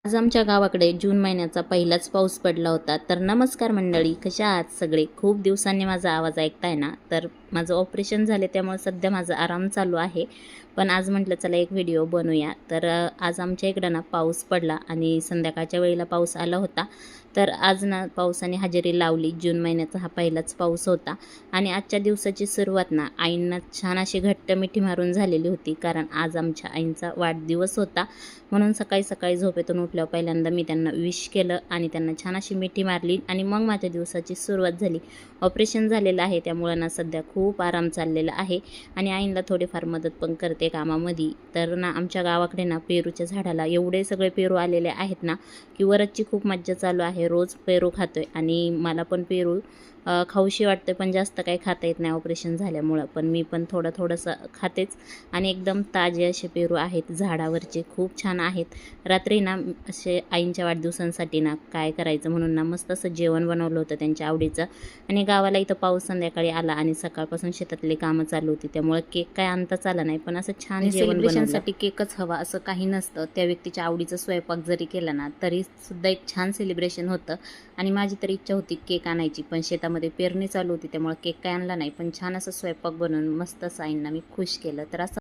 आज आमच्या गावाकडे जून महिन्याचा पहिलाच पाऊस पडला होता. तर नमस्कार मंडळी, कशा आहात सगळे? खूप दिवसांनी माझा आवाज ऐकताय ना? तर माझं ऑपरेशन झाले त्यामुळे सध्या माझा आराम चालू आहे. पण आज म्हटलं चला एक व्हिडिओ बनवूया. तर आज आमच्या इकडं ना पाऊस पडला आणि संध्याकाळच्या वेळेला पाऊस आला होता. तर आज ना पावसाने हजेरी लावली. जून महिन्याचा हा पहिलाच पाऊस होता आणि आजच्या दिवसाची सुरुवात ना आईंना छान अशी घट्ट मिठी मारून झालेली होती. कारण आज आमच्या आईंचा वाढदिवस होता. म्हणून सकाळी सकाळी झोपेतून उठल्यावर पहिल्यांदा मी त्यांना विश केलं आणि त्यांना छान अशी मिठी मारली आणि मग माझ्या दिवसाची सुरुवात झाली. ऑपरेशन झालेलं आहे त्यामुळे ना सध्या खूप आराम चाललेला आहे आणि आईंना थोडीफार मदत पण करते कामामध्ये. तर ना आमच्या गावाकडे ना पेरूच्या झाडाला एवढे सगळे पेरू आलेले आहेत ना की वरची खूप मज्जा चालू आहे. रोज पेरू खातोय आणि मला पण पेरू खाऊशी वाटते, पण जास्त काही खाता येत नाही ऑपरेशन झाल्यामुळं. पण मी पण थोडंसं खातेच आणि एकदम ताजे असे पेरू आहेत झाडावरचे, खूप छान आहेत. रात्री ना असे आईंच्या वाढदिवसांसाठी ना काय करायचं म्हणून ना मस्त असं जेवण बनवलं होतं त्यांच्या आवडीचं. आणि गावाला इथं पाऊस संध्याकाळी आला आणि सकाळपासून शेतातली कामं चालू होती त्यामुळे केक काय आणताच आला नाही, पण असं छान जेवण बनवलं. सेलिब्रेशनसाठी केकच हवा असं काही नसतं. त्या व्यक्तीच्या आवडीचा स्वयंपाक जरी केला ना तरी सुद्धा एक छान सेलिब्रेशन होतं. आणि माझी तर इच्छा होती केक आणायची, पण शेतामध्ये पेरणी चालू होती त्यामुळे केक काय आणला नाही. पण छान असं स्वयंपाक बनवून मस्त असं आईंना मी खुश केलं. तर असं